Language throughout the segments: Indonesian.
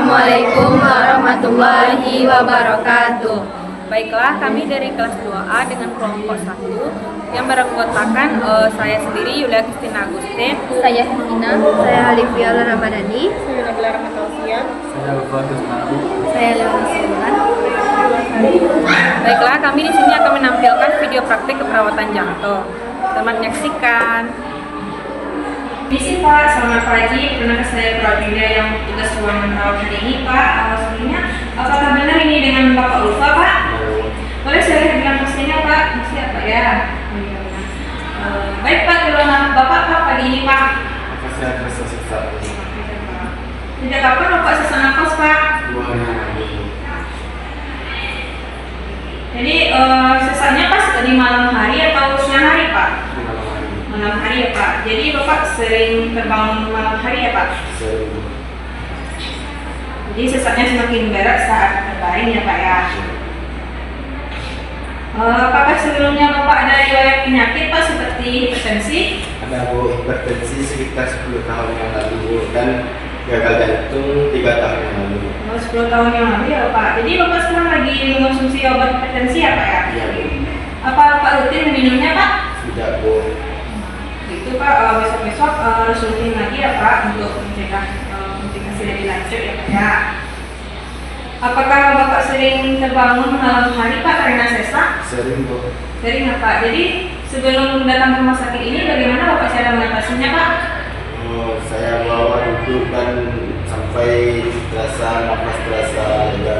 Assalamualaikum warahmatullahi wabarakatuh. Baiklah, kami dari kelas 2A dengan kelompok 1 yang beranggotakan saya sendiri Yulia Kristina Agustin, Saya Hina, saya Alifia Ramadhani, Saya Nabila Rahmatausia. Saya Bagus Nabi. saya Leona Simulan. Baiklah, kami di sini akan menampilkan video praktik keperawatan jantung. Selamat menyaksikan. Misi Pak, selamat pagi. Pernah saya Prajulia yang tugas ruangan rawat hari ini Pak. Sebelumnya, apakah benar ini dengan Bapak Ulfa Pak? Boleh saya lihat bilang pastinya Pak? Masih apa ya? Baik Pak, kedua nama Bapak apa pagi ini Pak? Maka saya akan selesai. Sejak kapan Bapak sesak nafas Pak? 2 hari lagi. Jadi sesaknya pas di malam hari atau siang hari Pak? Malam hari ya Pak. Jadi Bapak sering terbangun malam hari ya Pak? Sering. Jadi sesaknya semakin berat saat terbaring ya Pak ya? Apakah sebelumnya Bapak ada riwayat penyakit Pak seperti hipertensi? Ada Bu, hipertensi sekitar 10 tahun yang lalu Bu, dan gagal jantung 3 tahun yang lalu. 10 tahun yang lalu ya Pak. Jadi Bapak sekarang lagi mengonsumsi obat hipertensi ya Pak ya? Iya Bu. Apa Bapak rutin meminumnya Pak? Tidak Bu. Itu Pak, besok-besok harus rutin lagi ya Pak untuk mencegah komplikasi lebih lanjut ya Pak ya. Apakah Bapak sering terbangun malam hari Pak karena sesak? Sering Bu. Sering ya Pak. Jadi sebelum datang ke rumah sakit ini bagaimana Bapak cara mengatasinya Pak? Oh, saya bawa duduk dan sampai terasa nafas terasa lega.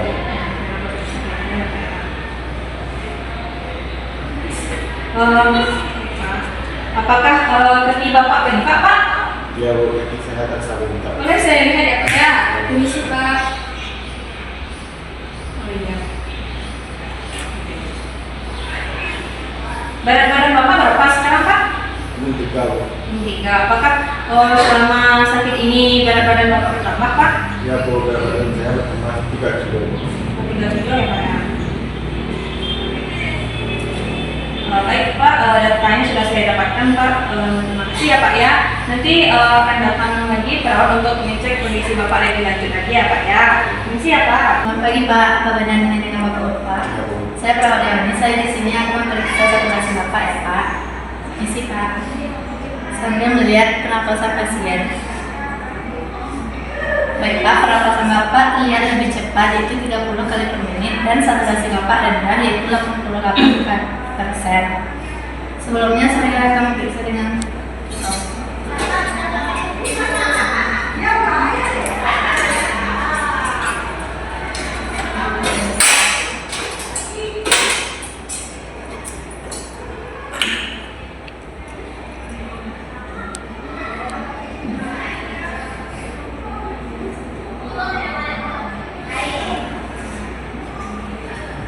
Apakah kaki Bapak bengkak Pak? Ya Bu, kaki saya terasa bengkak. Boleh saya lihat ya Pak ya? Permisi Pak. Oh iya. Berat badan Bapak berapa sekarang Pak? Ini 3 Bu. 3. Apakah selama sakit ini berat badan Bapak bertambah Pak? Ya Bu, berat badan saya bertambah 3 kilo. 3 kilo ya Pak ya? Baik Pak, datanya sudah saya dapatkan Pak. Terima kasih ya Pak ya. Nanti akan datang lagi perawat untuk mengecek kondisi Bapak lebih lanjut lagi ya Pak ya. Permisi ya Pak. Selamat pagi Pak, apa benar dengan Bapak Ulfa? Ya Bu. Saya perawat Leoni, saya di sini akan memeriksa saturasi Bapak ya Pak. Misi Pak. Sambil melihat pernapasan pasien. Baik Pak, pernapasan Bapak terlihat lebih cepat yaitu 30 kali per menit dan saturasi Bapak rendah yaitu 88%. Sebelumnya saya akan memeriksa dengan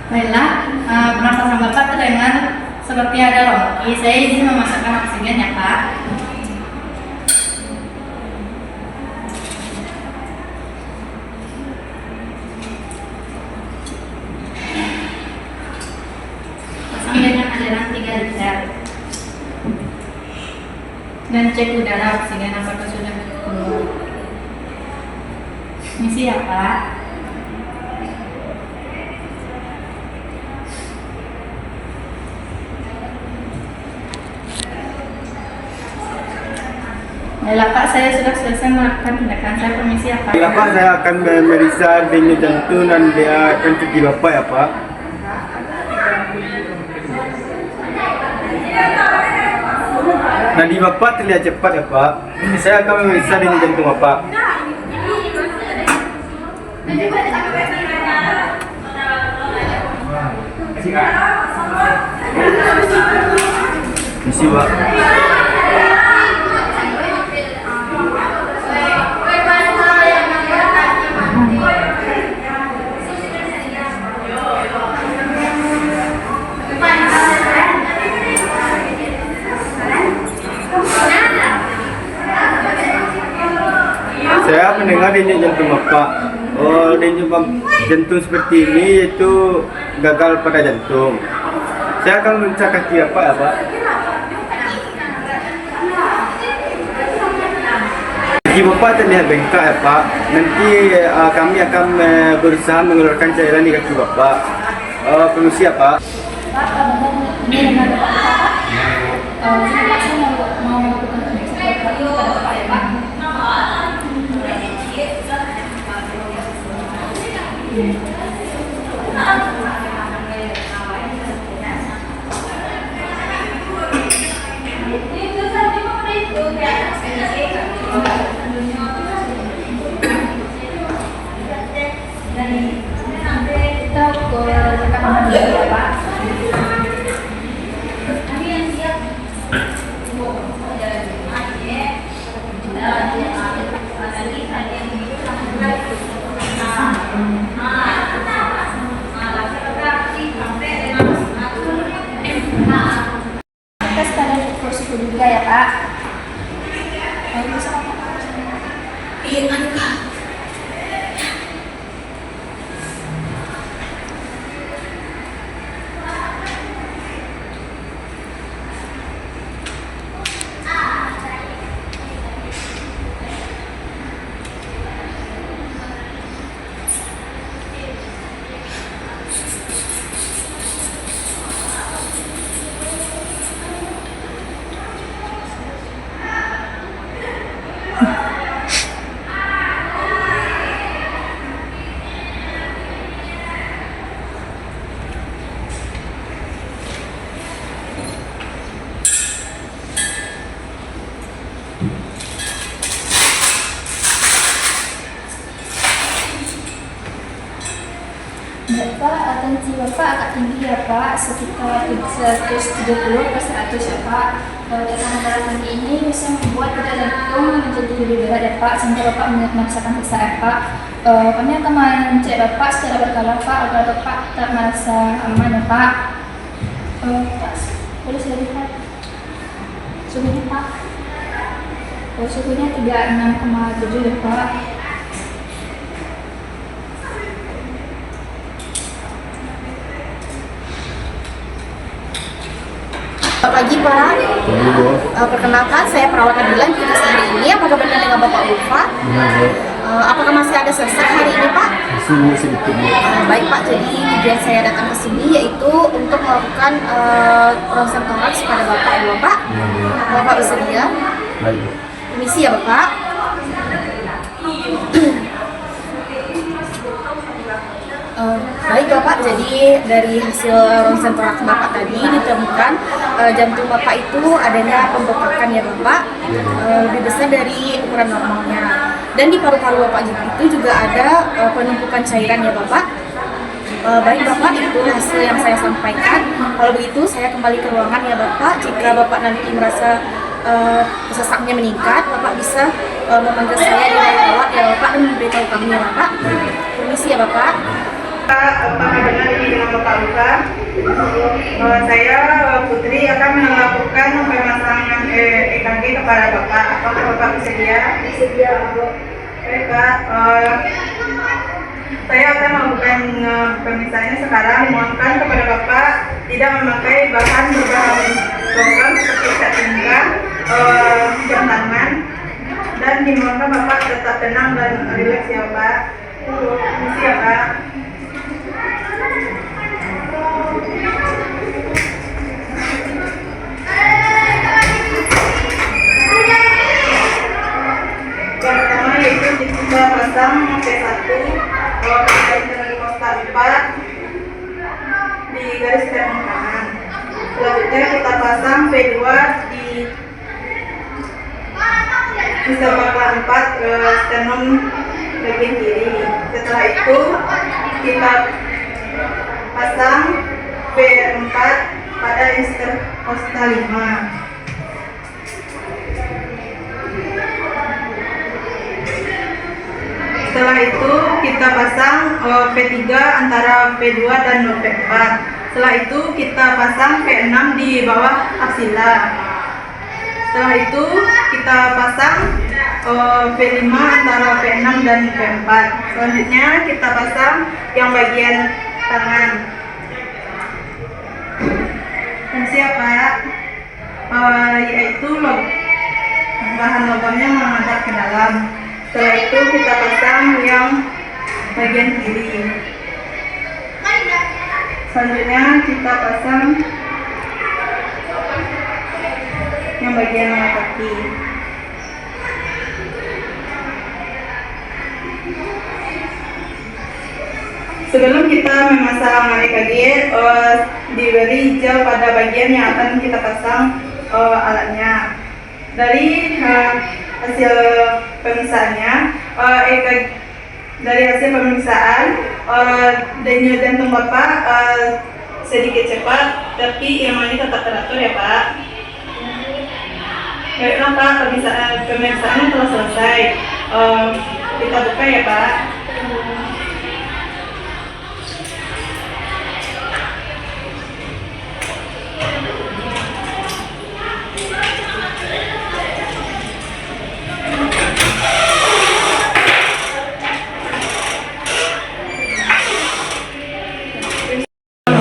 baiklah, pernapasan Bapak terdengar seperti ada rocky. Saya izin memasukkan oksigen ya Pak. Pasang dengan aliran 3 liter. Dan cek udara oksigen apakah sudah keluar. Misi ya Pak. Baiklah Pak, saya sudah selesai melakukan tindakan. Saya permisi ya Pak. Baiklah Pak, saya akan memeriksa denyut jantung dan kondisi Bapak ya Pak. Nadi Bapak terlihat cepat ya Pak. Saya akan memeriksa denyut jantung Bapak. Misi Pak. Saya mendengar denyut jantung Bapak. Oh, denyut jantung seperti ini yaitu gagal pada jantung. Saya akan memeriksa kaki Bapak ya Pak. Bagi Bapak terlihat bengkak ya Pak. Nanti kami akan berusaha mengeluarkan cairan di kaki Bapak. Permisi ya Pak. Pak, ini dengan Bapak. Pak, saya mau melakukan pemeriksaan kepada Bapak ya Pak. Kita ke rekaman dulu ya Pak. Kita sekarang prosedur juga ya Pak. Bapak, tensi Bapak agak tinggi ya Pak, sekitar 170 ke 100 ya Pak. Tekanan darah tinggi ini bisa membuat kita jantung menjadi lebih berat ya Pak, sehingga Bapak merasakan sesak ya Pak. Kami akan mengecek Bapak secara berkala Pak, agar Bapak tetap merasa aman ya Pak. Pak, boleh saya lihat suhunya Pak? Suhunya 36,7 ya Pak. Selamat pagi Pak. Perkenalkan saya perawat Adilan klinis hari ini. Apakah benar dengan Bapak Ulfa? Apakah masih ada sesak hari ini Pak? Masih sedikit. Baik Pak, jadi tujuan saya datang ke sini yaitu untuk melakukan ronsen toraks pada Bapak ya Bapak. Bapak bersedia? Baik. Permisi ya Bapak. Baik Bapak, jadi dari hasil ronsen toraks Bapak tadi ditemukan jantung Bapak itu adanya pembengkakan ya Bapak, lebih besar dari ukuran normalnya. Dan di paru-paru Bapak itu juga ada penumpukan cairan ya Bapak. Baik Bapak, itu hasil yang saya sampaikan. Kalau begitu saya kembali ke ruangan ya Bapak. Jika Bapak nanti merasa sesaknya meningkat, Bapak bisa memanggil saya di ruang rawat ya Bapak dan memberitahu kami ya Bapak. Permisi ya Bapak. Apakah benar ini dengan Bapak Luka? Saya Putri akan melakukan pemasangan EKG kepada Bapak. Apakah Bapak bersedia? Bersedia Bu. Baik Pak. Saya akan melakukan pemeriksaannya sekarang. Mohonkan kepada Bapak tidak memakai bahan berbahan logam seperti setingga, jam tangan, dan dimohonkan Bapak tetap tenang dan rileks ya Pak. Permisi ya Pak. Yang pertama yaitu kita pasang P1 interkostal 4 di garis sternum kanan. Selanjutnya kita pasang P2 di serbakan 4 sternum bagian kiri. Setelah itu kita pasang P4 pada interkostal 5. Setelah itu kita pasang P3 antara P2 dan P4. Setelah itu kita pasang P6 di bawah aksila. Setelah itu kita pasang P5 antara P6 dan P4. Selanjutnya kita pasang yang bagian tangan. Dan siapa? Yaitu bahan logamnya menghadap ke dalam. Setelah itu kita pasang yang bagian kiri. Selanjutnya kita pasang yang bagian kaki. Sebelum kita memasang adik-adik, diberi gel pada bagian yang akan kita pasang alatnya. Dari hasil pemeriksaannya, denyut jantung Bapak sedikit cepat, tapi iramanya tetap teratur ya Pak. Baiklah Pak, pemeriksaannya telah selesai. Kita buka ya Pak.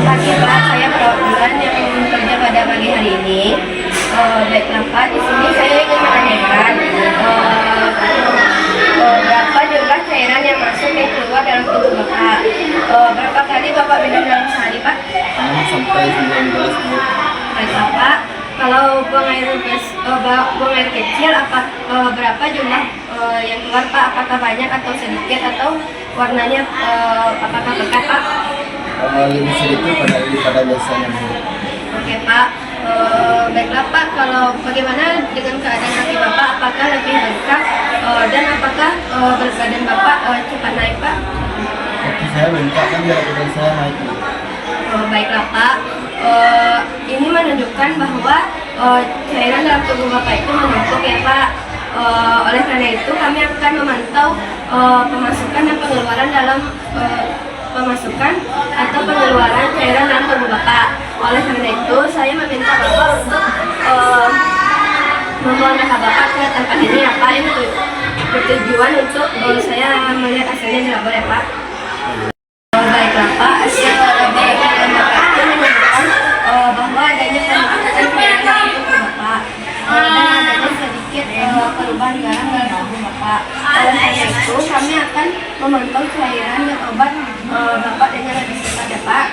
Pagi Pak, saya perwakilan yang bekerja pada pagi hari ini. Baiklah Pak, di sini saya ingin menanyakan berapa jumlah cairan yang masuk dan keluar dalam tubuh Bapak. Berapa kali Bapak minum dalam sehari Pak? 6 sampai 19 menit. Baiklah Pak, kalau buang air kecil berapa jumlah yang keluar Pak? Apakah banyak atau sedikit atau warnanya apakah pekat Pak? Lebih sedikit daripada biasanya. Oke Pak, baiklah Pak, kalau bagaimana dengan keadaan kaki Bapak, apakah lebih bengkak dan apakah berat badan Bapak cepat naik Pak? Kaki saya bengkak kan berat badan saya naik. Baiklah Pak, ini menunjukkan bahwa cairan dalam tubuh Bapak itu menumpuk ya Pak. Oleh karena itu kami akan memantau pemasukan dan pengeluaran dalam pemasukan atau pengeluaran cairan dalam tubuh Bapak. Oleh karena itu, saya meminta Bapak untuk membawa darah Bapak ke tempat ini ya Pak. Ini bertujuan untuk saya melihat hasilnya di labor ya Pak. Baiklah Pak, hasil labor yang Bapak itu menunjukkan bahwa adanya penumpukan cairan dalam tubuh Bapak dan adanya sedikit perubahan garam dalam tubuh Bapak. Oleh karena itu, kami akan memantau cairan dan obat Bapak dengan lebih cepat ya Pak.